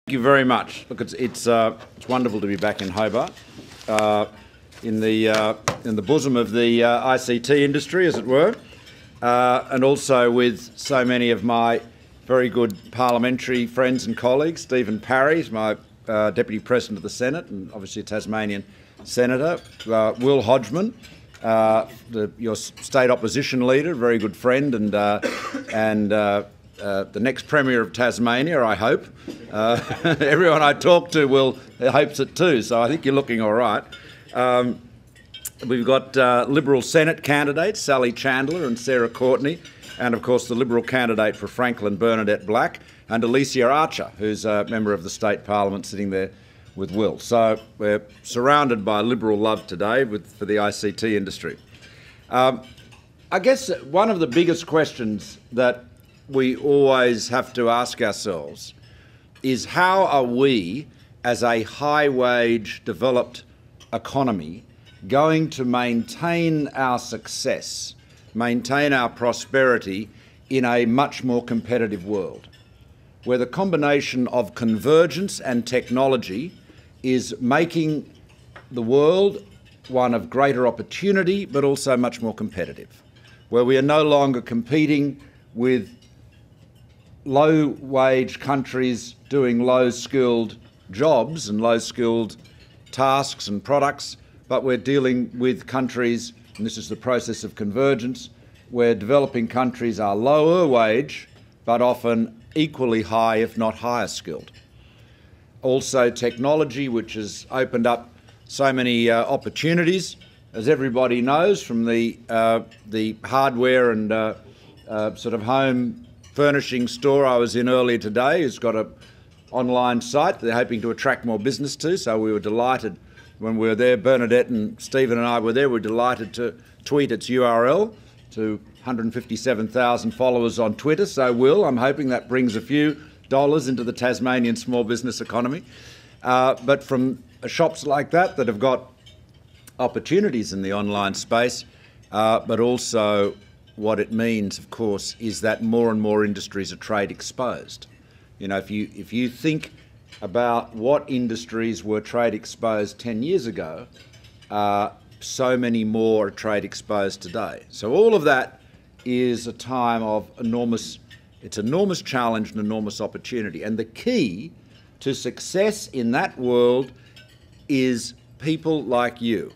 Thank you very much. Look, it's wonderful to be back in Hobart, in the bosom of the ICT industry, as it were, and also with so many of my very good parliamentary friends and colleagues. Stephen Parry is my Deputy President of the Senate and obviously a Tasmanian Senator. Will Hodgman, your state opposition leader, a very good friend, and the next Premier of Tasmania, I hope. Everyone I talk to hopes it too, so I think you're looking all right. We've got Liberal Senate candidates, Sally Chandler and Sarah Courtenay, and of course the Liberal candidate for Franklin, Bernadette Black, and Alicia Archer, who's a member of the State Parliament sitting there with Will. So we're surrounded by Liberal love today for the ICT industry. I guess one of the biggest questions that we always have to ask ourselves is how are we, as a high-wage, developed economy, going to maintain our success, maintain our prosperity in a much more competitive world, where the combination of convergence and technology is making the world one of greater opportunity but also much more competitive, where we are no longer competing with low-wage countries doing low-skilled jobs and low-skilled tasks and products, but we're dealing with countries, and this is the process of convergence, where developing countries are lower wage but often equally high, if not higher skilled. Also technology, which has opened up so many opportunities, as everybody knows, from the hardware and sort of home furnishing store I was in earlier today, who's got an online site they're hoping to attract more business to, so we were delighted when we were there. Bernadette and Stephen and I were there. We were delighted to tweet its URL to 157,000 followers on Twitter. So, Will, I'm hoping that brings a few dollars into the Tasmanian small business economy. But from shops like that have got opportunities in the online space, but also what it means, of course, is that more and more industries are trade exposed. You know, if you think about what industries were trade exposed 10 years ago, so many more are trade exposed today. So all of that is a time of enormous challenge and enormous opportunity. And the key to success in that world is people like you.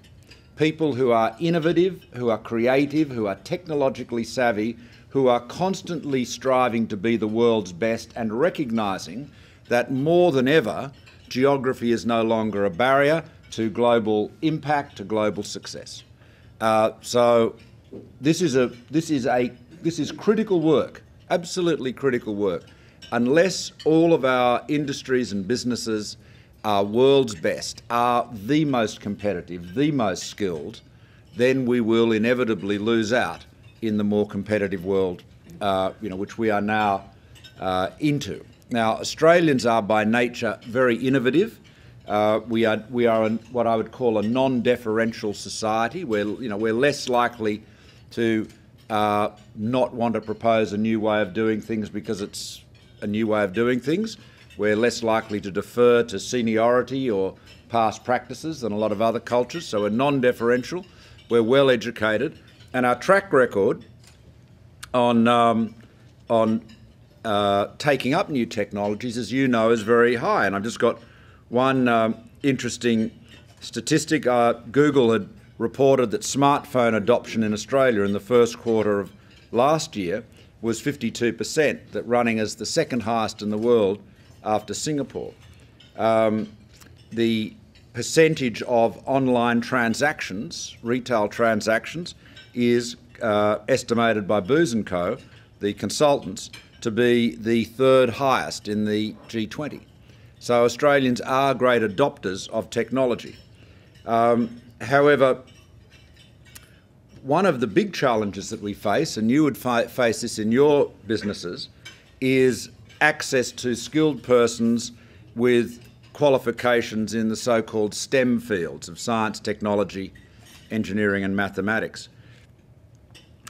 People who are innovative, who are creative, who are technologically savvy, who are constantly striving to be the world's best and recognising that more than ever, geography is no longer a barrier to global impact, to global success. So this is critical work, absolutely critical work. Unless all of our industries and businesses are world's best, are the most competitive, the most skilled, then we will inevitably lose out in the more competitive world, which we are now into. Now, Australians are by nature very innovative. We are what I would call a non-deferential society, where we're less likely to not want to propose a new way of doing things because it's a new way of doing things. We're less likely to defer to seniority or past practices than a lot of other cultures, so we're non-deferential, we're well educated, and our track record on taking up new technologies, as you know, is very high. And I've just got one interesting statistic. Google had reported that smartphone adoption in Australia in the first quarter of last year was 52%, that running as the second highest in the world after Singapore. The percentage of online transactions, retail transactions, is estimated by Booz & Co, the consultants, to be the third highest in the G20. So Australians are great adopters of technology. However, one of the big challenges that we face, and you would face this in your businesses, is access to skilled persons with qualifications in the so-called STEM fields of science, technology, engineering and mathematics.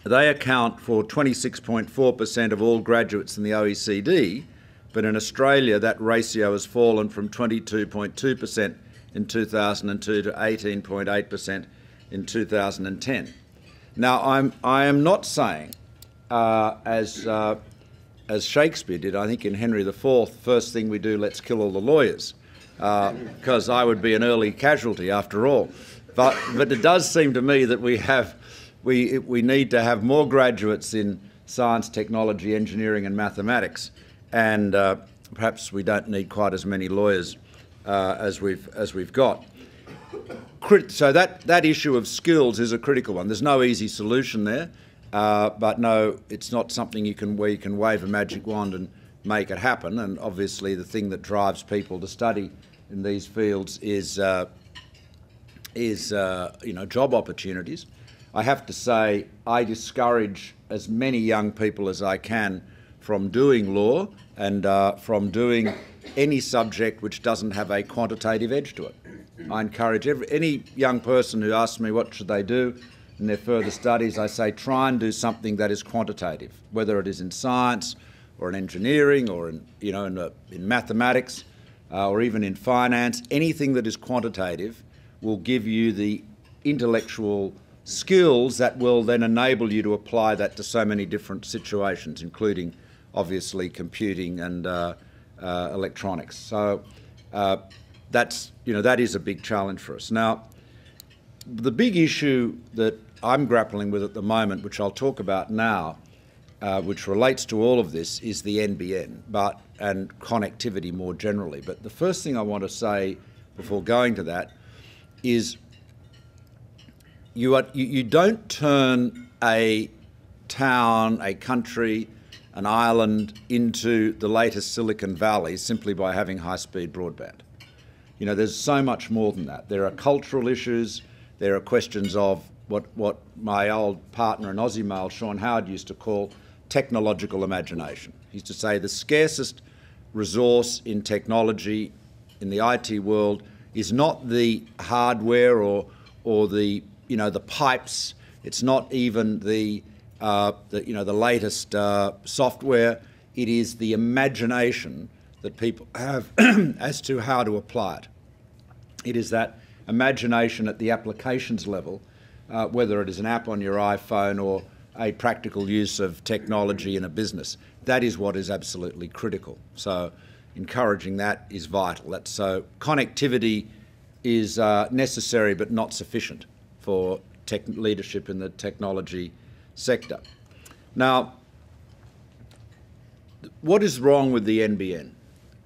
They account for 26.4% of all graduates in the OECD, but in Australia that ratio has fallen from 22.2% in 2002 to 18.8% in 2010. Now, I am not saying, as Shakespeare did, I think in Henry IV, first thing we do, let's kill all the lawyers, because I would be an early casualty after all. But it does seem to me that we need to have more graduates in science, technology, engineering and mathematics, and perhaps we don't need quite as many lawyers as we've got. So that issue of skills is a critical one. There's no easy solution there, but no, it's not something where you can wave a magic wand and make it happen. And obviously, the thing that drives people to study in these fields is job opportunities. I have to say, I discourage as many young people as I can from doing law and from doing any subject which doesn't have a quantitative edge to it. I encourage any young person who asks me what should they do in their further studies, I say try and do something that is quantitative, whether it is in science or in engineering or in mathematics or even in finance. Anything that is quantitative will give you the intellectual skills that will then enable you to apply that to so many different situations, including obviously computing and electronics. So that is a big challenge for us. Now, the big issue that I'm grappling with at the moment, which I'll talk about now, which relates to all of this, is the NBN and connectivity more generally. But the first thing I want to say before going to that is you don't turn a town, a country, an island into the latest Silicon Valley simply by having high-speed broadband. There's so much more than that. There are cultural issues. There are questions of what my old partner in Aussie Mail, Sean Howard, used to call technological imagination. He used to say the scarcest resource in technology, in the IT world, is not the hardware or the pipes. It's not even the latest software. It is the imagination that people have as to how to apply it. It is that imagination at the applications level, whether it is an app on your iPhone or a practical use of technology in a business. That is what is absolutely critical. So encouraging that is vital. So connectivity is necessary but not sufficient for leadership in the technology sector. Now, what is wrong with the NBN?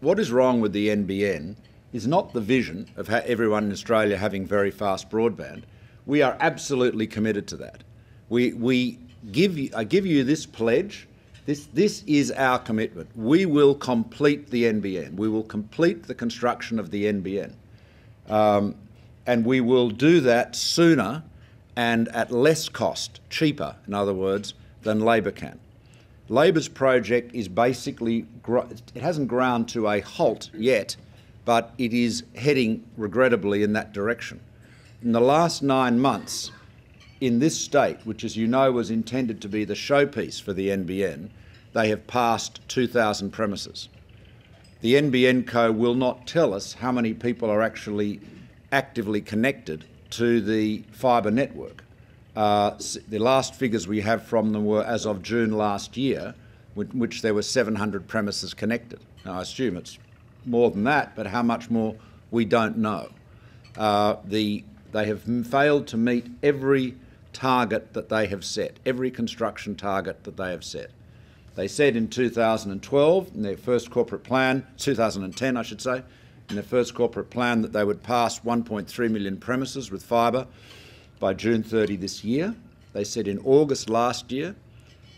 What is wrong with the NBN is not the vision of everyone in Australia having very fast broadband. We are absolutely committed to that. I give you this pledge. This is our commitment. We will complete the NBN. We will complete the construction of the NBN. And we will do that sooner and at less cost, cheaper, in other words, than Labor can. Labor's project is basically, it hasn't ground to a halt yet, but it is heading, regrettably, in that direction. In the last 9 months, in this state, which as you know was intended to be the showpiece for the NBN, they have passed 2,000 premises. The NBN Co will not tell us how many people are actually actively connected to the fibre network. The last figures we have from them were as of June last year, in which there were 700 premises connected. Now, I assume it's more than that, but how much more, we don't know. They have failed to meet every target that they have set, every construction target that they have set. They said in 2012, in their first corporate plan, 2010 I should say, in their first corporate plan that they would pass 1.3 million premises with fibre by June 30 this year. They said in August last year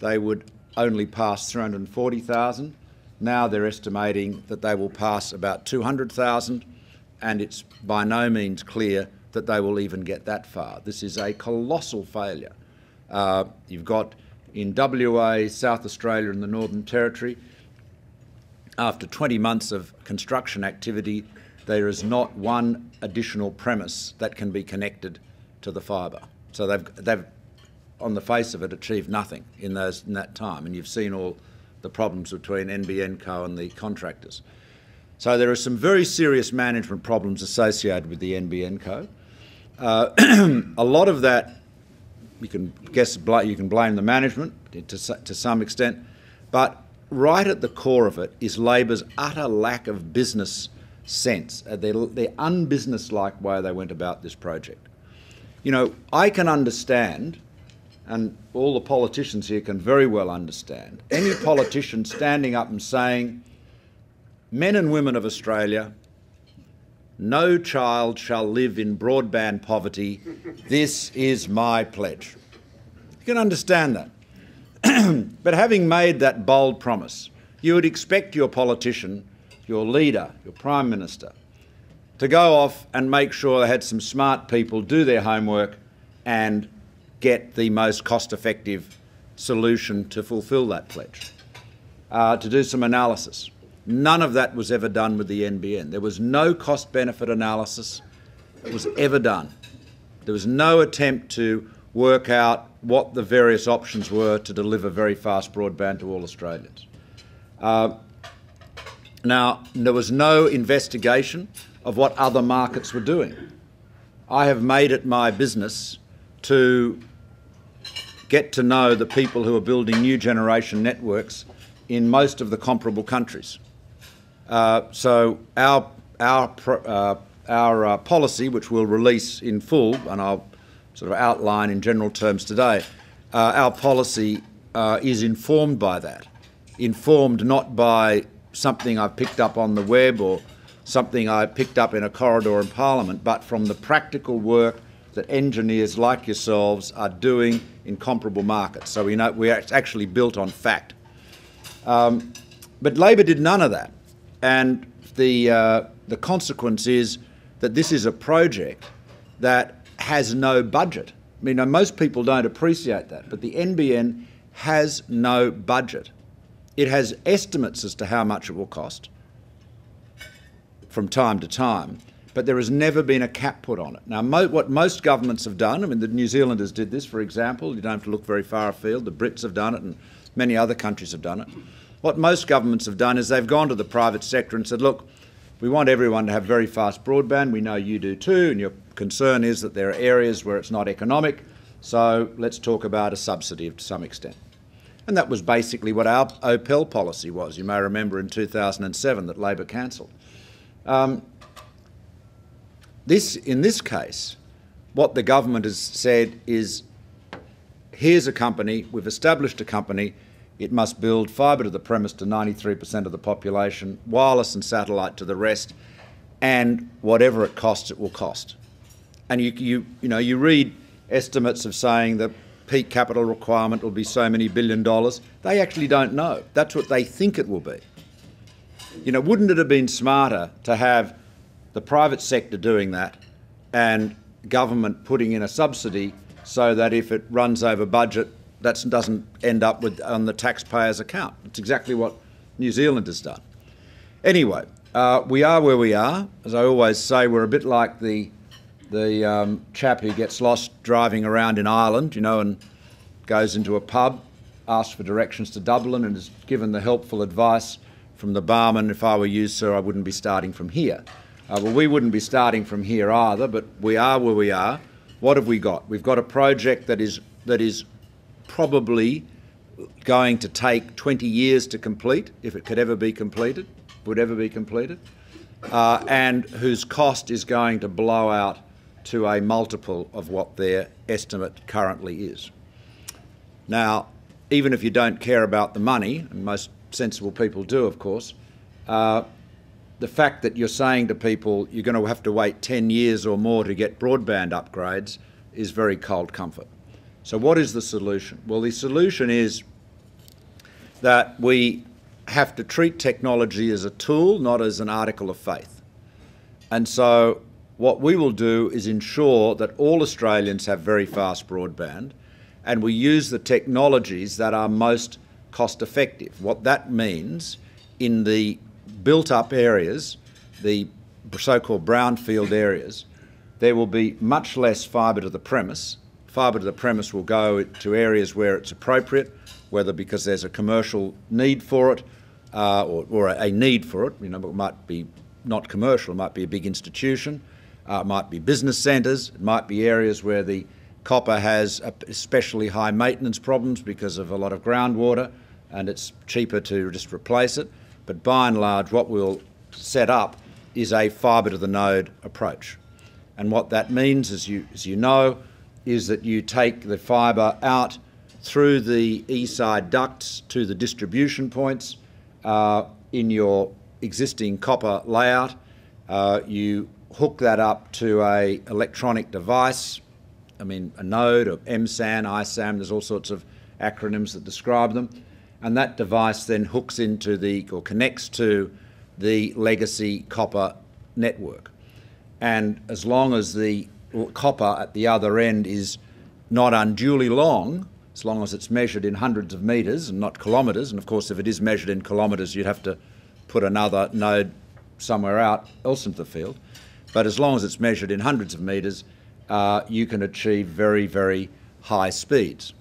they would only pass 340,000. Now they're estimating that they will pass about 200,000, and it's by no means clear that they will even get that far. This is a colossal failure. You've got in WA, South Australia and the Northern Territory, after 20 months of construction activity, there is not one additional premise that can be connected to the fibre. So they've on the face of it, achieved nothing in that time. And you've seen all the problems between NBN Co and the contractors. So there are some very serious management problems associated with the NBN Co. A lot of that, you can blame the management to some extent, but right at the core of it is Labor's utter lack of business sense, their unbusinesslike way they went about this project. You know, I can understand, and all the politicians here can very well understand, any politician standing up and saying, men and women of Australia, no child shall live in broadband poverty. This is my pledge. You can understand that. But having made that bold promise, you would expect your politician, your leader, your Prime Minister, to go off and make sure they had some smart people do their homework and get the most cost-effective solution to fulfil that pledge, to do some analysis. None of that was ever done with the NBN. There was no cost-benefit analysis that was ever done. There was no attempt to work out what the various options were to deliver very fast broadband to all Australians. Now, there was no investigation of what other markets were doing. I have made it my business to get to know the people who are building new generation networks in most of the comparable countries. So our policy, which we'll release in full, and I'll sort of outline in general terms today, our policy is informed by that, informed not by something I picked up on the web or something I picked up in a corridor in Parliament, but from the practical work that engineers like yourselves are doing in comparable markets. So we know we're actually built on fact. But Labor did none of that, and the consequence is that this is a project that has no budget. I mean, most people don't appreciate that, but the NBN has no budget. It has estimates as to how much it will cost from time to time, but there has never been a cap put on it. Now, what most governments have done, I mean, the New Zealanders did this, for example. You don't have to look very far afield. The Brits have done it, and many other countries have done it. What most governments have done is they've gone to the private sector and said, look, we want everyone to have very fast broadband. We know you do too, and your concern is that there are areas where it's not economic, so let's talk about a subsidy to some extent. And that was basically what our Opel policy was. You may remember in 2007 that Labor cancelled. In this case, what the government has said is, here's a company, we've established a company, it must build fibre to the premise to 93% of the population, wireless and satellite to the rest, and whatever it costs, it will cost. And you read estimates of saying the peak capital requirement will be so many $1 billion. They actually don't know. That's what they think it will be. You know, wouldn't it have been smarter to have the private sector doing that and government putting in a subsidy so that if it runs over budget, that doesn't end up on the taxpayer's account? It's exactly what New Zealand has done. Anyway, we are where we are. As I always say, we're a bit like the chap who gets lost driving around in Ireland, you know, and goes into a pub, asks for directions to Dublin, and is given the helpful advice from the barman, if I were you, sir, I wouldn't be starting from here. Well, we wouldn't be starting from here either, but we are where we are. What have we got? We've got a project that is probably going to take 20 years to complete, if it could ever be completed, and whose cost is going to blow out to a multiple of what their estimate currently is. Now, even if you don't care about the money, and most sensible people do, of course, the fact that you're saying to people you're going to have to wait 10 years or more to get broadband upgrades is very cold comfort. So what is the solution? Well, the solution is that we have to treat technology as a tool, not as an article of faith. And so what we will do is ensure that all Australians have very fast broadband, and we use the technologies that are most cost effective. What that means in the built-up areas, the so-called brownfield areas, there will be much less fibre to the premise. Fibre to the premise will go to areas where it's appropriate, whether because there's a commercial need for it or a need for it. You know, it might be not commercial, it might be a big institution, it might be business centres, it might be areas where the copper has especially high maintenance problems because of a lot of groundwater and it's cheaper to just replace it. But by and large, what we'll set up is a fibre to the node approach. And what that means, as you know, is that you take the fibre out through the east-side ducts to the distribution points in your existing copper layout. You hook that up to an electronic device, a node, or MSAN, ISAM, there's all sorts of acronyms that describe them. And that device then hooks into or connects to the legacy copper network. And as long as the copper at the other end is not unduly long, as long as it's measured in hundreds of metres and not kilometres, and of course if it is measured in kilometres you'd have to put another node somewhere else into the field, but as long as it's measured in hundreds of metres, you can achieve very, very high speeds.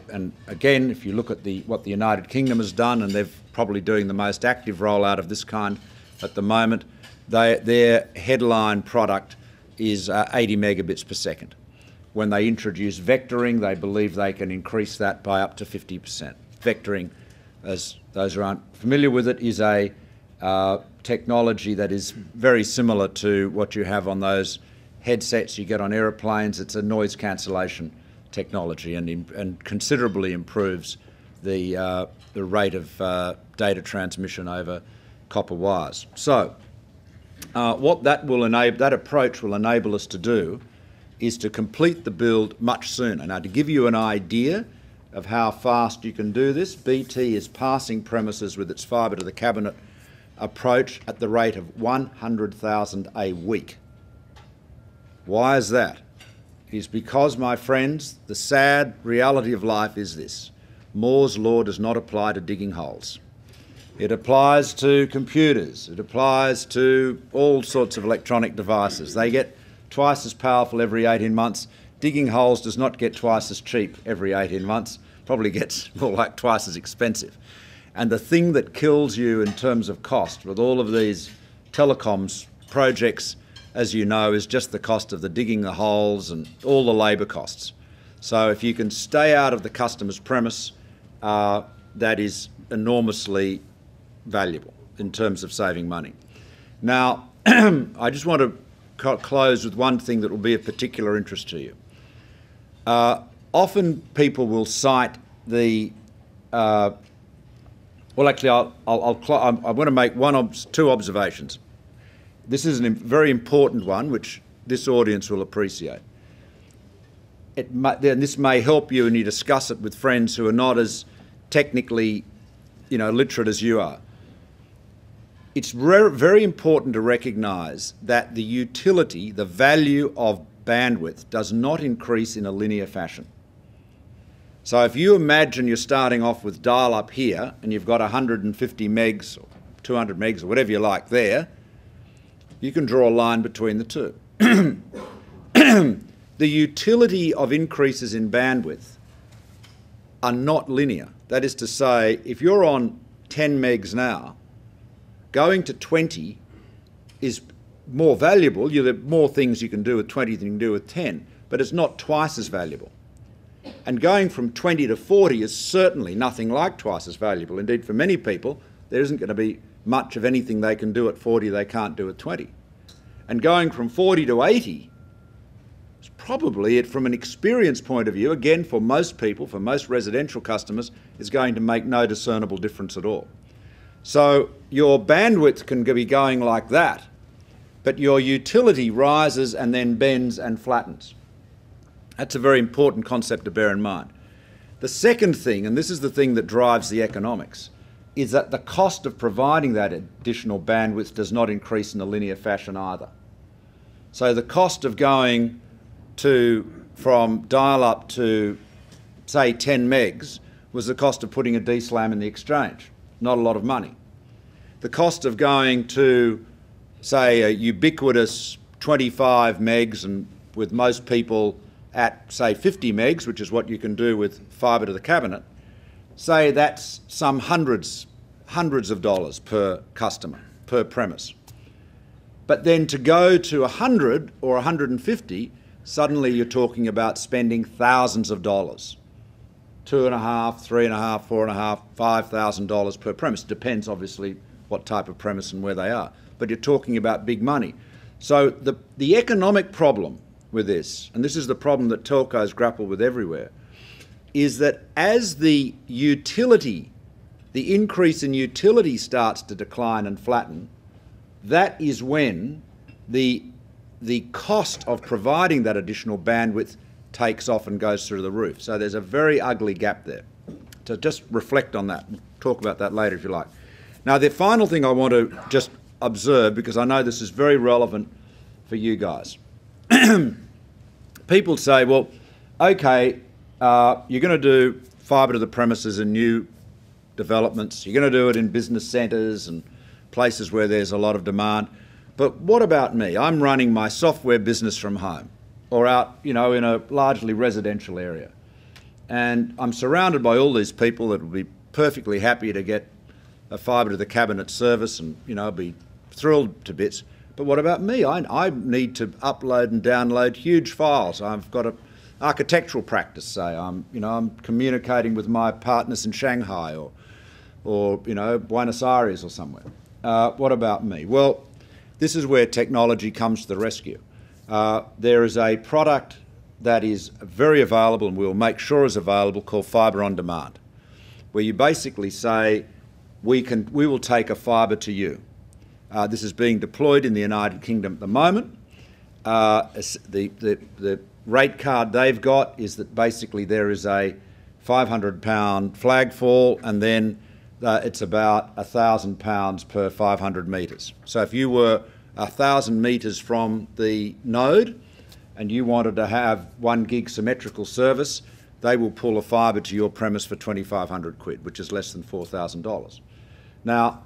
And again, if you look at what the United Kingdom has done, and they're probably doing the most active rollout of this kind at the moment, their headline product is 80 megabits per second. When they introduce vectoring, they believe they can increase that by up to 50%. Vectoring, as those who aren't familiar with it, is a technology that is very similar to what you have on those headsets you get on aeroplanes. It's a noise cancellation technology and considerably improves the rate of data transmission over copper wires. So what that approach will enable us to do is to complete the build much sooner. Now, to give you an idea of how fast you can do this, BT is passing premises with its fibre to the cabinet approach at the rate of 100,000 a week. Why is that? It is because, my friends, the sad reality of life is this: Moore's law does not apply to digging holes. It applies to computers. It applies to all sorts of electronic devices. They get twice as powerful every 18 months. Digging holes does not get twice as cheap every 18 months. Probably gets more like twice as expensive. And the thing that kills you in terms of cost with all of these telecoms projects, as you know, is just the cost of digging the holes and all the labour costs. So if you can stay out of the customer's premise, that is enormously valuable in terms of saving money. Now, I just want to close with one thing that will be of particular interest to you. Often people will cite the well, actually, I want to make two observations. This is a very important one, which this audience will appreciate. And this may help you when you discuss it with friends who are not as technically, literate as you are. It's very important to recognise that the utility, the value of bandwidth, does not increase in a linear fashion. So if you imagine you're starting off with dial-up here and you've got 150 megs or 200 megs or whatever you like there, you can draw a line between the two. The utility of increases in bandwidth are not linear. That is to say, if you're on 10 megs now, going to 20 is more valuable. There are more things you can do with 20 than you can do with 10, but it's not twice as valuable. And going from 20 to 40 is certainly nothing like twice as valuable. Indeed, for many people, there isn't going to be much of anything they can do at 40 they can't do at 20. And going from 40 to 80 is probably, from an experience point of view, again, for most people, for most residential customers, is going to make no discernible difference at all. So your bandwidth can be going like that, but your utility rises and then bends and flattens. That's a very important concept to bear in mind. The second thing, and this is the thing that drives the economics, is that the cost of providing that additional bandwidth does not increase in a linear fashion either. So the cost of going from dial-up to, say, 10 megs was the cost of putting a DSLAM in the exchange. Not a lot of money. The cost of going to, say, a ubiquitous 25 megs, and with most people at, say, 50 megs, which is what you can do with fibre to the cabinet, say that's some hundreds of dollars per customer, per premise. But then to go to 100 or 150, suddenly you're talking about spending thousands of dollars. $2,500, $3,500, $4,500, $5,000 per premise. Depends, obviously, what type of premise and where they are. But you're talking about big money. So the economic problem with this, and this is the problem that telcos grapple with everywhere, is that as the increase in utility starts to decline and flatten, that is when the cost of providing that additional bandwidth takes off and goes through the roof. So there's a very ugly gap there. So just reflect on that. We'll talk about that later if you like. Now, the final thing I want to just observe, because I know this is very relevant for you guys. People say, well, okay, you're going to do fibre to the premises in new developments. You're going to do it in business centres and places where there's a lot of demand. But what about me? I'm running my software business from home or out, in a largely residential area. And I'm surrounded by all these people that will be perfectly happy to get a fibre to the cabinet service and, I'll be thrilled to bits. But what about me? I need to upload and download huge files. I've got an architectural practice, say. I'm communicating with my partners in Shanghai or Buenos Aires or somewhere. What about me? Well, this is where technology comes to the rescue. There is a product that is very available and we'll make sure is available called Fibre on Demand, where you basically say, we will take a fibre to you. This is being deployed in the United Kingdom at the moment. The rate card they've got is that basically there is a £500 flagfall and then it's about £1,000 per 500 metres. So if you were 1,000 metres from the node and you wanted to have 1 gig symmetrical service, they will pull a fibre to your premise for 2,500 quid, which is less than $4,000. Now,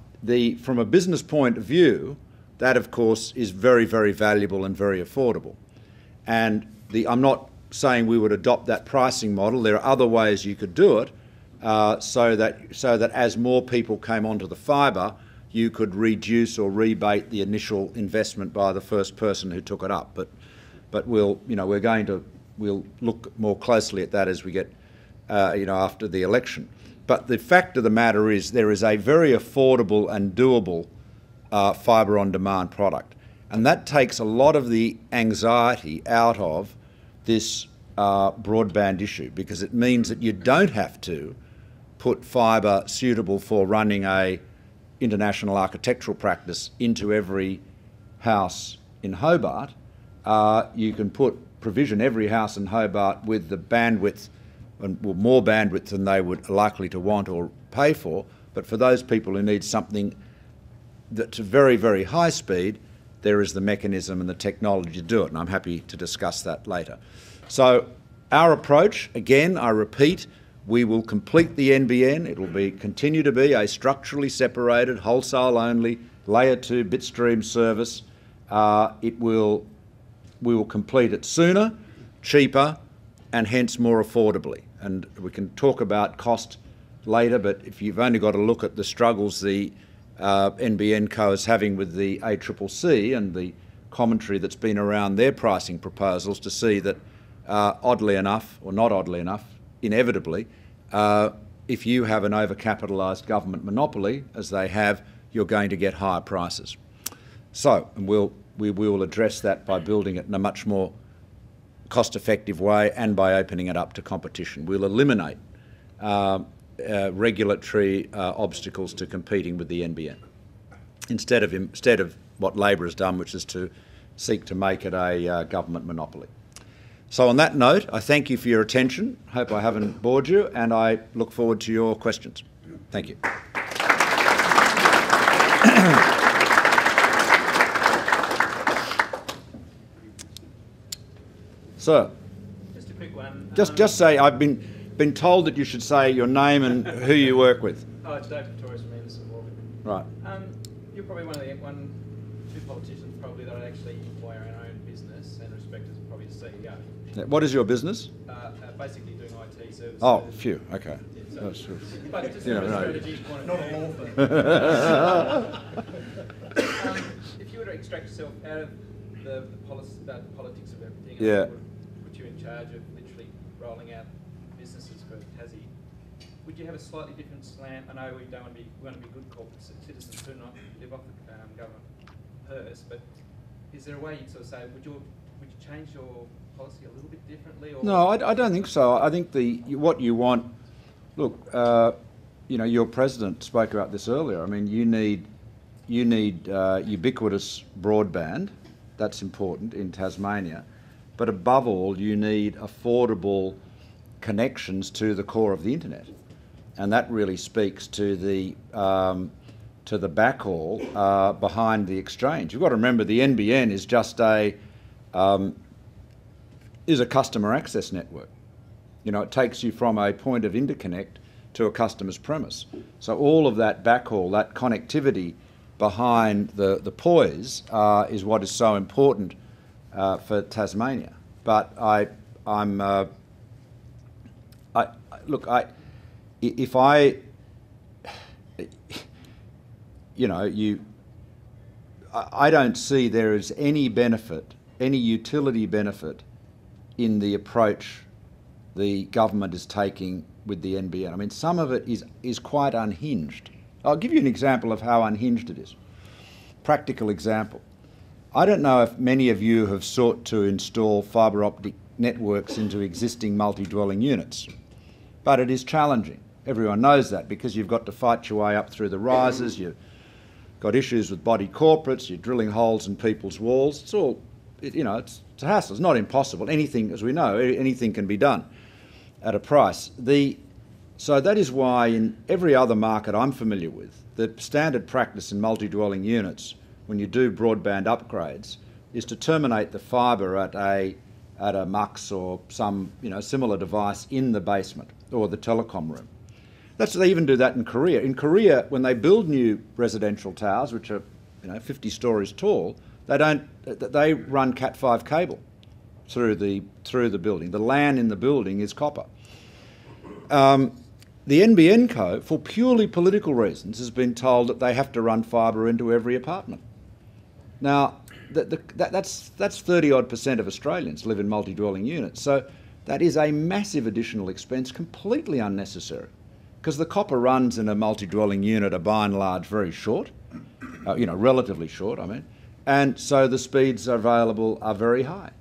from a business point of view, that of course is very, very valuable and very affordable. And I'm not saying we would adopt that pricing model. There are other ways you could do it so that as more people came onto the fibre, you could reduce or rebate the initial investment by the first person who took it up. But we'll look more closely at that as we get after the election. But the fact of the matter is there is a very affordable and doable fibre on demand product. And that takes a lot of the anxiety out of this broadband issue, because it means that you don't have to put fibre suitable for running a international architectural practice into every house in Hobart. You can provision every house in Hobart with the bandwidth, more bandwidth than they would likely to want or pay for. But for those people who need something that's very, very high speed, there is the mechanism and the technology to do it, and I'm happy to discuss that later. So our approach, again, I repeat, we will complete the NBN. It will continue to be a structurally separated, wholesale-only, layer 2 bitstream service. We will complete it sooner, cheaper, and hence more affordably. And we can talk about cost later, but if you've only got to look at the struggles the NBN Co is having with the ACCC and the commentary that's been around their pricing proposals to see that, oddly enough, or not oddly enough, inevitably, if you have an overcapitalised government monopoly, as they have, you're going to get higher prices. So, and we will address that by building it in a much more cost-effective way and by opening it up to competition. We'll eliminate regulatory obstacles to competing with the NBN, instead of what Labor has done, which is to seek to make it a government monopoly. So on that note, I thank you for your attention. Hope I haven't bored you, and I look forward to your questions. Thank you. Sir. Just a quick one. Just say, I've been told that you should say your name and who you work with. Oh, it's David Torres from Anderson Walker. Right. You're probably one of the two politicians probably that actually employ our own business and respect as probably the CEO. What is your business? A basically doing IT services. Oh, phew, okay. Yeah, so, That's good. but just Yeah, from a no. strategy point of Not view, a law firm. if you were to extract yourself out of the politics of everything, Yeah. and put you in charge of literally rolling out businesses for TasICT, would you have a slightly different slant? I know we want to be good corporate citizens who not live off the government purse, but is there a way you'd sort of say, would you change your policy a little bit differently? Or? No, I don't think so. I think what you want, look, you know, your president spoke about this earlier. I mean, you need ubiquitous broadband. That's important in Tasmania. But above all, you need affordable connections to the core of the internet. And that really speaks to the backhaul behind the exchange. You've got to remember the NBN is just a customer access network. You know, it takes you from a point of interconnect to a customer's premise. So all of that backhaul, that connectivity behind the poise is what is so important for Tasmania. But I don't see there is any benefit, any utility benefit in the approach the government is taking with the NBN. I mean, some of it is quite unhinged. I'll give you an example of how unhinged it is. Practical example. I don't know if many of you have sought to install fibre optic networks into existing multi-dwelling units, but it is challenging. Everyone knows that because you've got to fight your way up through the rises, you've got issues with body corporates, you're drilling holes in people's walls. It's all, you know, it's a hassle. It's not impossible. Anything, as we know, anything can be done at a price. So that is why in every other market I'm familiar with, the standard practice in multi-dwelling units, when you do broadband upgrades, is to terminate the fibre at a MUX or some similar device in the basement or the telecom room. They even do that in Korea. In Korea, when they build new residential towers, which are 50 stories tall, they run Cat5 cable through the building. The LAN in the building is copper. The NBN Co, for purely political reasons, has been told that they have to run fibre into every apartment. Now, that's 30-odd% of Australians live in multi-dwelling units, so that is a massive additional expense, completely unnecessary, because the copper runs in a multi-dwelling unit are by and large very short, relatively short, I mean, and so the speeds available are very high.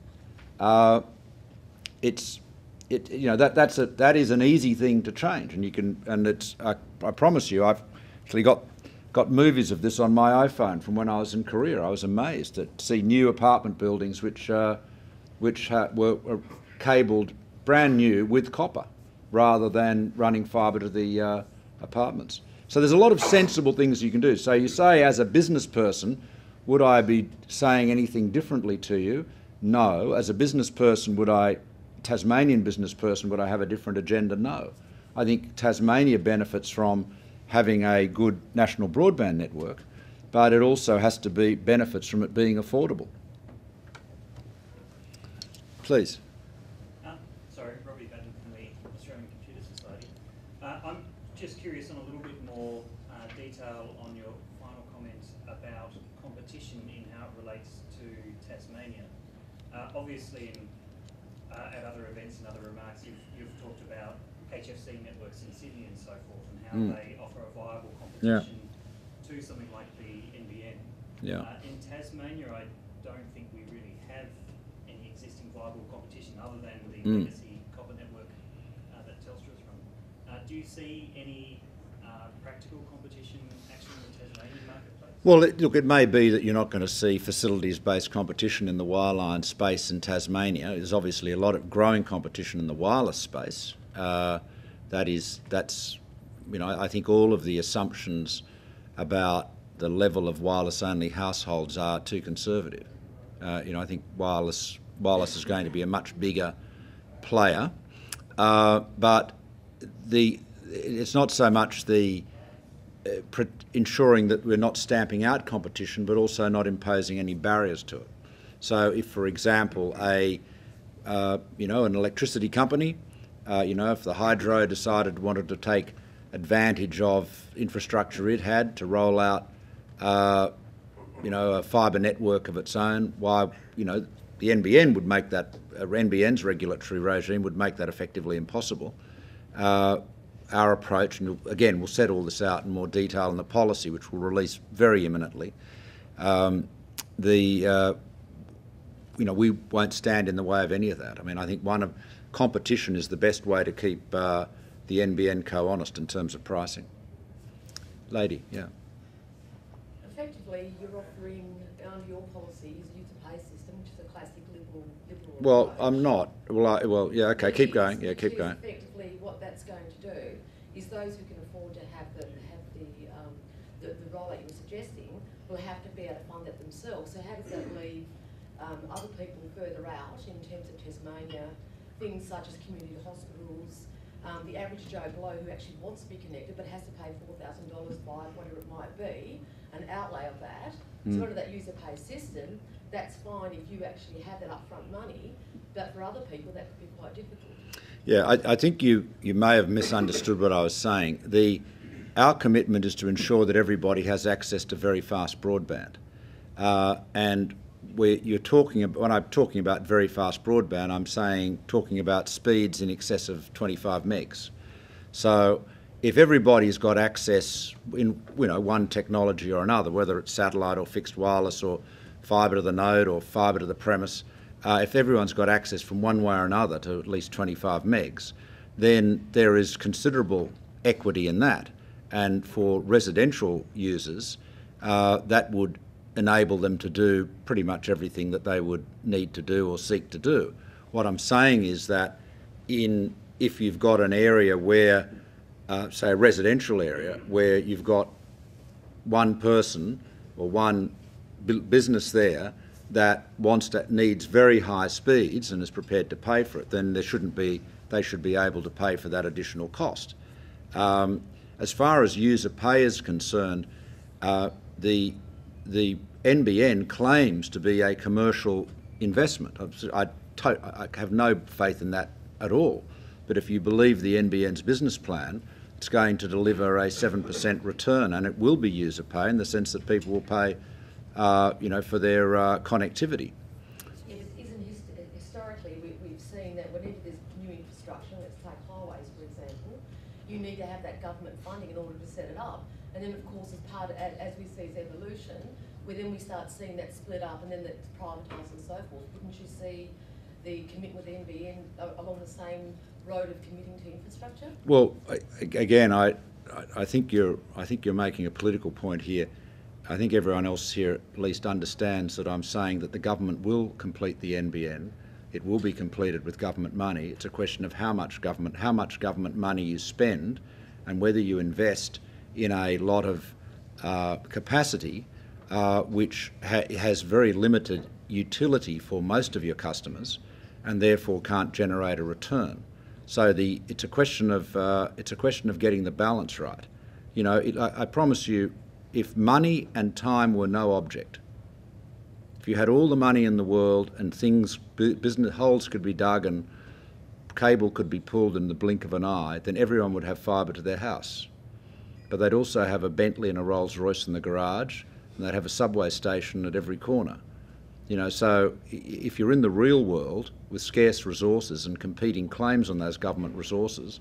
That is an easy thing to change, and I promise you, I've actually got movies of this on my iPhone from when I was in Korea. I was amazed to see new apartment buildings which were cabled brand new with copper, rather than running fibre to the apartments. So there's a lot of sensible things you can do. So you say, as a business person, would I be saying anything differently to you? No. As a business person, Tasmanian business person, would I have a different agenda? No. I think Tasmania benefits from having a good national broadband network, but it also has to be benefits from it being affordable. Please. Sorry, Robbie Batten from the Australian Computer Society. I'm just curious on a little bit more detail on your final comments about competition in how it relates to Tasmania. Obviously, at other events and other remarks, you've talked about HFC networks in Sydney and so forth, and how they offer a viable competition to something like the NBN. Yeah. In Tasmania, I don't think we really have any existing viable competition other than the legacy copper network that Telstra's run. Do you see any practical competition actually in the Tasmanian marketplace? Well, look, it may be that you're not going to see facilities-based competition in the wireline space in Tasmania. There's obviously a lot of growing competition in the wireless space. I think all of the assumptions about the level of wireless-only households are too conservative. I think wireless is going to be a much bigger player, but it's not so much the ensuring that we're not stamping out competition, but also not imposing any barriers to it. So, if, for example, an electricity company You know, if the hydro wanted to take advantage of infrastructure it had to roll out, you know, a fibre network of its own, why, you know, the NBN would make that, NBN's regulatory regime would make that effectively impossible. Our approach, and again, we'll set all this out in more detail in the policy, which we'll release very imminently. You know, we won't stand in the way of any of that. I mean, I think competition is the best way to keep the NBN co-honest in terms of pricing. Lady, yeah. Effectively, you're offering, under your policy, is a user-pay system, which is a classic liberal Well, approach. I'm not. Well, yeah, okay, keep going. Yeah, keep going. Effectively, what that's going to do is those who can afford to have the role that you were suggesting will have to be able to fund it themselves. So how does that leave other people further out in terms of Tasmania, things such as community hospitals, the average Joe Blow who actually wants to be connected but has to pay $4,000 by whatever it might be, an outlay of that. So under that user pay system, that's fine if you actually have that upfront money, but for other people that could be quite difficult. Yeah, I think you may have misunderstood what I was saying. Our commitment is to ensure that everybody has access to very fast broadband. And when I'm talking about very fast broadband, I'm talking about speeds in excess of 25 megs. So if everybody's got access in, you know, one technology or another, whether it's satellite or fixed wireless or fibre to the node or fibre to the premise, if everyone's got access from one way or another to at least 25 megs, then there is considerable equity in that. And for residential users, that would enable them to do pretty much everything that they would need to do or seek to do. What I'm saying is that if you've got an area where, say a residential area, where you've got one person or one business there that needs very high speeds and is prepared to pay for it, then they should be able to pay for that additional cost. As far as user pay is concerned, the NBN claims to be a commercial investment. I have no faith in that at all. But if you believe the NBN's business plan, it's going to deliver a 7% return, and it will be user pay in the sense that people will pay, you know, for their connectivity. Yeah, but historically we've seen that whenever there's new infrastructure, let's take highways for example, you need to have that government funding in order to set it up. And then of course as we see as evolution, then we start seeing that split up and then that's privatised and so forth. Wouldn't you see the commitment with the NBN along the same road of committing to infrastructure? Well, again, I think you're making a political point here. I think everyone else here at least understands that I'm saying that the government will complete the NBN. It will be completed with government money. It's a question of how much government money you spend, and whether you invest in a lot of capacity which has very limited utility for most of your customers, and therefore can't generate a return. So it's a question of getting the balance right. You know, I promise you, if money and time were no object, if you had all the money in the world and business holes could be dug and cable could be pulled in the blink of an eye, then everyone would have fibre to their house. But they'd also have a Bentley and a Rolls Royce in the garage, and they'd have a subway station at every corner. You know, so if you're in the real world with scarce resources and competing claims on those government resources,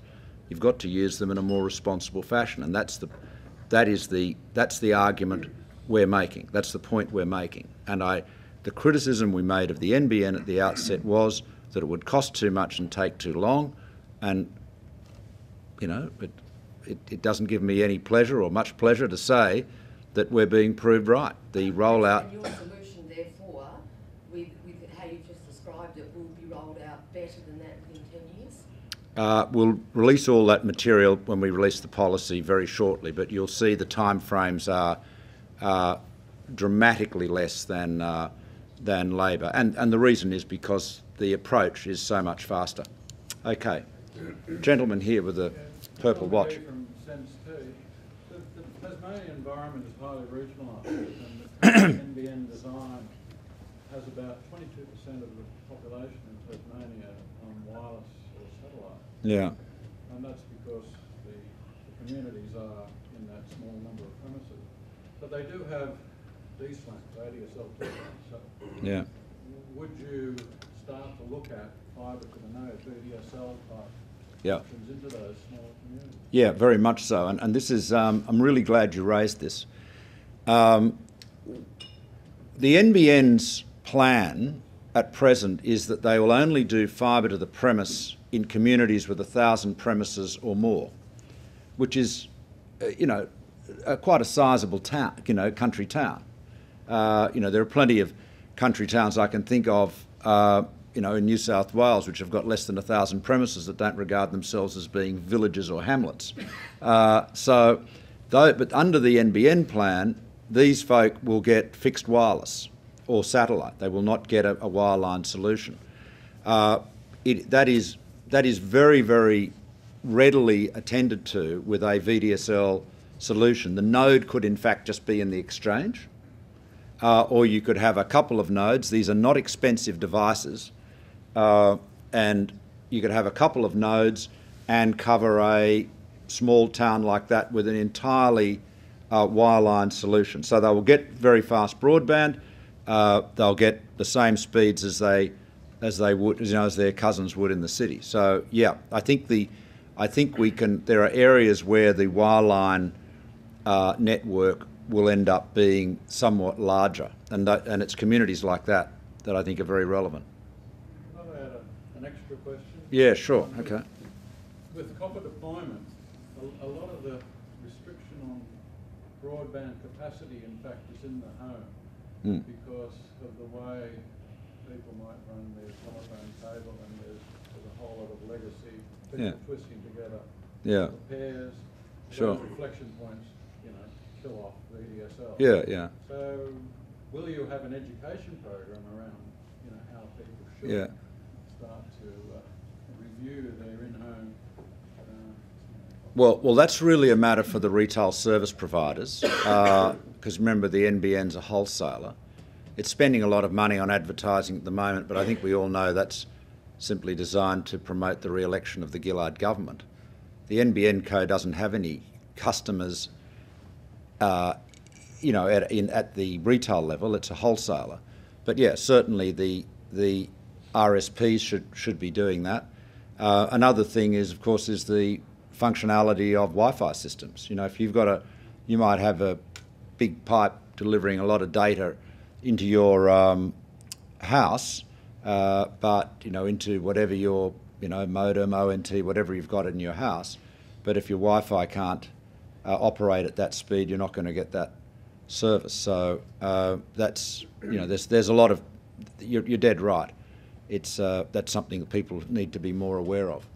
you've got to use them in a more responsible fashion, and that's the argument we're making. That's the point we're making. And the criticism we made of the NBN at the outset was that it would cost too much and take too long, and you know, it doesn't give me any pleasure or much pleasure to say that we're being proved right. The rollout. And your solution, therefore, with how you've just described it, will be rolled out better than that within 10 years? We'll release all that material when we release the policy very shortly, but you'll see the timeframes are dramatically less than Labor, and the reason is because the approach is so much faster. Okay, gentleman here with the purple watch. From Sense 2, the Tasmanian environment is highly regionalised, and the NBN design has about 22% of the population in Tasmania on wireless or satellite. Yeah. And that's because the communities are in that small number of premises. But they do have D-SLAM, ADSL telephone. So Yeah. would you start to look at fibre to the node, VDSL type Yeah. options into those small communities? Yeah, very much so. And this is, I'm really glad you raised this. The NBN's plan at present is that they will only do fibre to the premise in communities with 1,000 premises or more, which is, quite a sizable town, country town. There are plenty of country towns I can think of, in New South Wales, which have got less than 1,000 premises that don't regard themselves as being villages or hamlets. But under the NBN plan, these folk will get fixed wireless or satellite. They will not get a wireline solution. That is very, very readily attended to with a VDSL solution. The node could in fact just be in the exchange, or you could have a couple of nodes. These are not expensive devices, and you could have a couple of nodes and cover a small town like that with an entirely wireline solution. So they will get very fast broadband. They'll get the same speeds as they would, as their cousins would in the city. So yeah, I think we can. There are areas where the wireline network will end up being somewhat larger, and it's communities like that I think are very relevant. Can I add an extra question? Yeah, sure. Okay. With copper deployment, a lot of the restriction on broadband capacity, in fact, is in the home because of the way people might run their telephone cable, and there's a whole lot of legacy, people twisting together pairs, Sure. those reflection points, kill off VDSL. Yeah. So, will you have an education program around, how people should start to review their in-home? Well, that's really a matter for the retail service providers, because remember the NBN's a wholesaler. It's spending a lot of money on advertising at the moment, but I think we all know that's simply designed to promote the re-election of the Gillard government. The NBN Co doesn't have any customers, at the retail level. It's a wholesaler, but yeah, certainly the RSPs should be doing that. Another thing is, of course, is the functionality of Wi-Fi systems. If you've got you might have a big pipe delivering a lot of data into your house, but into whatever your modem, ONT, whatever you've got in your house. But if your Wi-Fi can't operate at that speed, you're not going to get that service. So that's there's a lot of you're dead right. It's that's something that people need to be more aware of.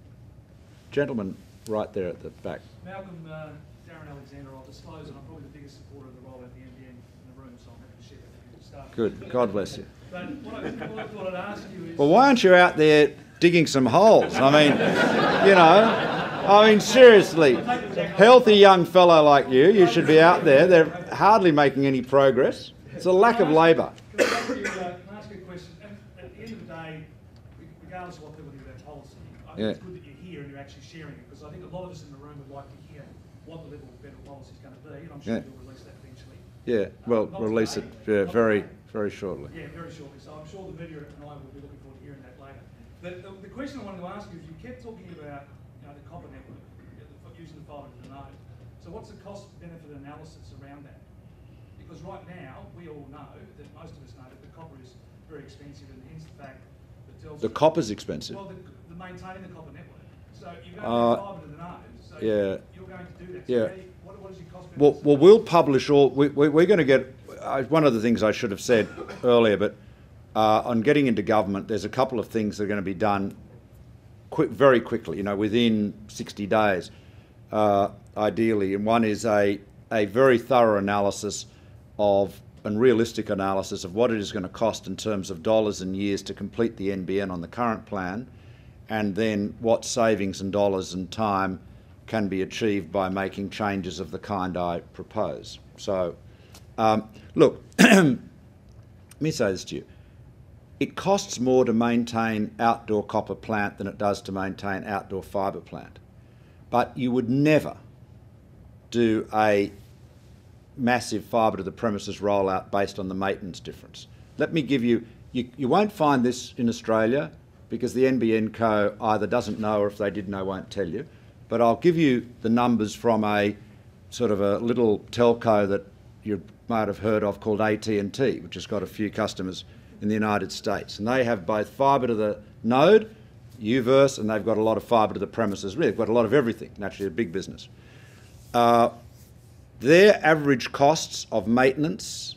Gentlemen, right there at the back. Malcolm, Darren Alexander, I'll disclose, and I'm probably the biggest supporter of the role at the NBN in the room, so I'm happy to share that with you to start. Good. God bless you. But what I thought I'd ask you is... Well, why aren't you out there digging some holes? I mean, seriously, healthy young fellow like you should be out there. They're hardly making any progress. It's a lack of labour. Can I ask you a question? At the end of the day, regardless of what people think about policy, I think it's good that you're here and you're actually sharing it, because I think a lot of us in the room would like to hear what the level of federal policy is going to be, and I'm sure you'll release that eventually. Yeah, well, release it very, very shortly. Yeah, very shortly. So I'm sure the media and I will be looking forward to hearing that later. But the question I wanted to ask you is, you kept talking about the copper network, using the fibre to the node. So what's the cost-benefit analysis around that? Because right now, we all know that most of us know that the copper is very expensive, and hence the fact that tells The copper's expensive. Well, the maintaining the copper network. So you're going to fibre to the node. So you're going to do that. So what is your cost benefit? Well, we'll publish all. We're going to get. One of the things I should have said earlier, but on getting into government, there's a couple of things that are going to be done very quickly. Within 60 days, ideally. And one is a very thorough analysis and realistic analysis of what it is going to cost in terms of dollars and years to complete the NBN on the current plan, and then what savings in dollars and time can be achieved by making changes of the kind I propose. So, look, let me say this to you. it costs more to maintain outdoor copper plant than it does to maintain outdoor fibre plant. But you would never do a massive fibre to the premises rollout based on the maintenance difference. Let me give you, you won't find this in Australia because the NBN Co either doesn't know, or if they did know, won't tell you. But I'll give you the numbers from a sort of a little telco that you might have heard of called AT&T, which has got a few customers in the United States. And they have both fibre to the node, UVerse, and they've got a lot of fibre to the premises. Really, they've got a lot of everything. Naturally, a big business. Their average costs of maintenance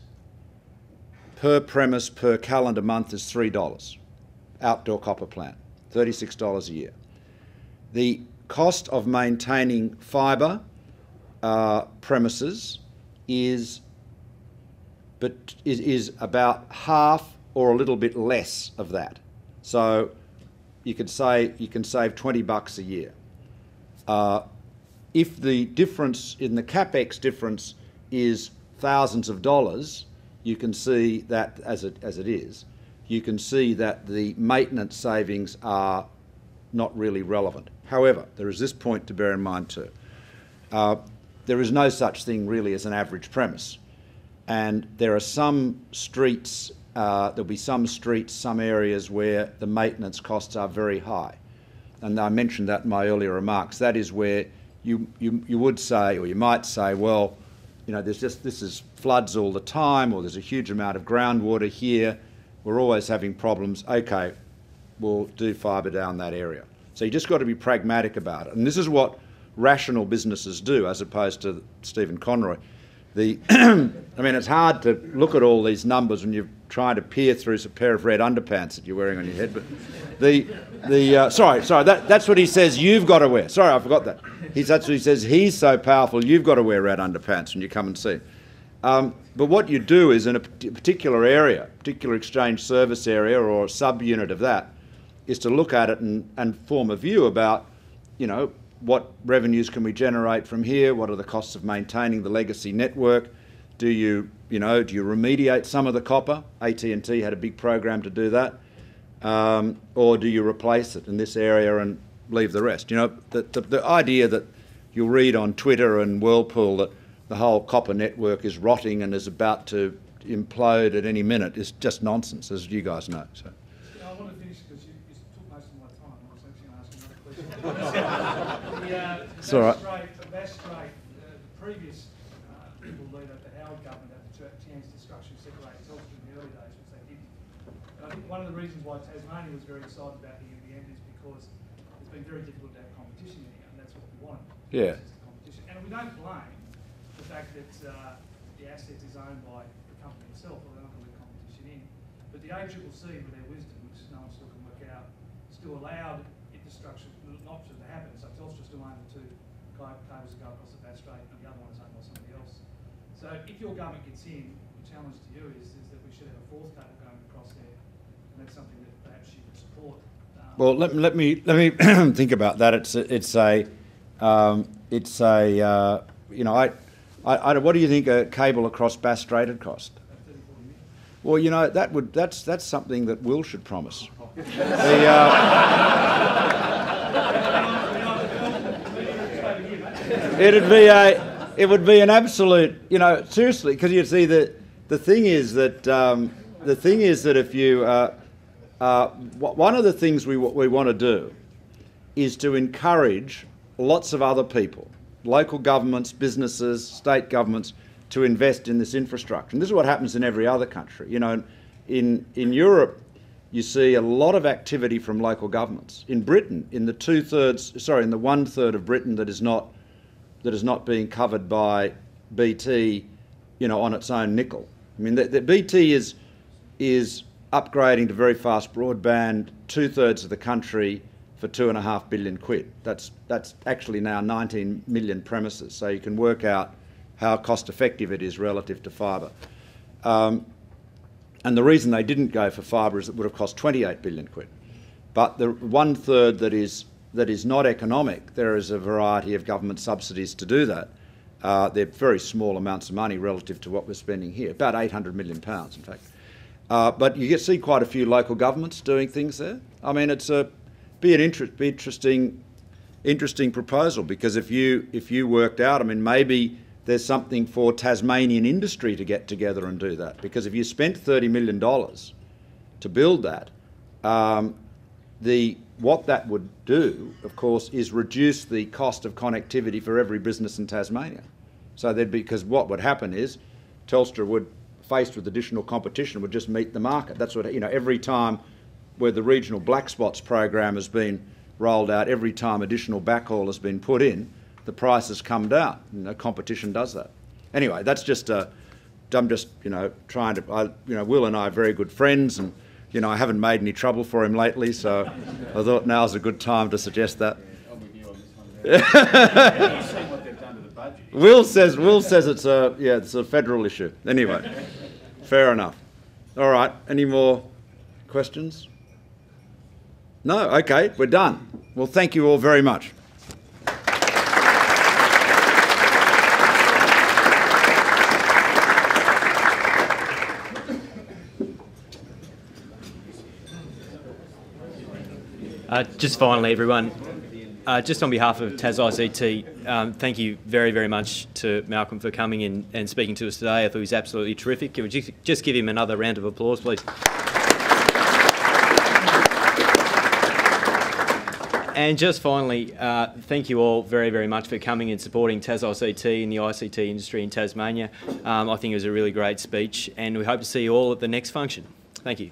per premise per calendar month is $3. Outdoor copper plant, $36 a year. The cost of maintaining fibre premises is about half or a little bit less of that. So you can save $20 a year. If the difference in the capex difference is thousands of dollars, you can see that as it is, you can see that the maintenance savings are not really relevant. However, there is this point to bear in mind too. There is no such thing really as an average premise. And there are some streets, there'll be some streets, some areas where the maintenance costs are very high. And I mentioned that in my earlier remarks. That is where you would say, or you might say, well, you know, this is floods all the time, or there's a huge amount of groundwater here. We're always having problems. Okay, we'll do fibre down that area. So you just got to be pragmatic about it. And this is what rational businesses do, as opposed to Stephen Conroy. I mean, it's hard to look at all these numbers when you're trying to peer through a pair of red underpants that you're wearing on your head. But that's what he says you've got to wear. Sorry, I forgot that. That's what he says. He's so powerful, you've got to wear red underpants when you come and see him. But what you do is in a particular area, particular exchange service area or subunit of that, is to look at it and form a view about, you know, what revenues can we generate from here? What are the costs of maintaining the legacy network? Do you remediate some of the copper? AT&T had a big program to do that. Or do you replace it in this area and leave the rest? You know, the idea that you'll read on Twitter and Whirlpool that the whole copper network is rotting and is about to implode at any minute is just nonsense, as you guys know. So. Yeah, I want to finish because you took most of my time. I was actually going to ask another question. It's all right. The Bass Strait, the previous Liberal leader, the Howard government, had the chance to structurally separate Telstra in the early days, which they didn't. And I think one of the reasons why Tasmania was very excited about the NBN is because it's been very difficult to have competition here, and that's what we wanted. Yeah. Competition. And we don't blame the fact that the asset is owned by the company itself, or they're not going to let competition in. But the ACCC, with their wisdom, which no one still can work out, still allowed infrastructure not to happen. So Telstra still owned the two cables that go across the Bass Strait, and the other one is owned by somebody else. So if your government gets in, the challenge to you is that we should have a fourth cable going across there, and that's something that perhaps you could support. Well, let me think about that. You know, what do you think a cable across Bass Strait would cost? Well, you know, that's something that Will should promise. It would be an absolute, you know, seriously, because you see the thing is that if you one of the things we want to do is to encourage lots of other people, local governments, businesses, state governments, to invest in this infrastructure. And this is what happens in every other country. You know, in Europe, you see a lot of activity from local governments. In Britain, in the 1/3 of Britain that is not being covered by BT, you know, on its own nickel. I mean, the BT is upgrading to very fast broadband 2/3 of the country for £2.5 billion. That's actually now 19 million premises, so you can work out how cost effective it is relative to fibre. And the reason they didn't go for fibre is it would have cost 28 billion quid. But the 1/3 that is not economic, there is a variety of government subsidies to do that. They're very small amounts of money relative to what we're spending here, about £800 million in fact. But you see quite a few local governments doing things there. I mean, it's be an interesting proposal, because if you worked out, I mean, maybe there's something for Tasmanian industry to get together and do that. Because if you spent $30 million to build that, what that would do, of course, is reduce the cost of connectivity for every business in Tasmania. So because what would happen is Telstra would, faced with additional competition, would just meet the market. That's what, every time where the regional black spots program has been rolled out, every time additional backhaul has been put in, the prices come down. Competition does that. Anyway, that's just I'm just trying to. Will and I are very good friends, and I haven't made any trouble for him lately, so I thought now's a good time to suggest that. I'm with you on this one. You've seen what they've done to the budget. Will says it's a federal issue. Anyway, fair enough. All right. Any more questions? No. Okay. We're done. Well, thank you all very much. Just finally, everyone, just on behalf of TasICT, thank you very, very much to Malcolm for coming in and speaking to us today. I thought he was absolutely terrific. Can we just give him another round of applause, please? And just finally, thank you all very, very much for coming and supporting TasICT and the ICT industry in Tasmania. I think it was a really great speech, and we hope to see you all at the next function. Thank you.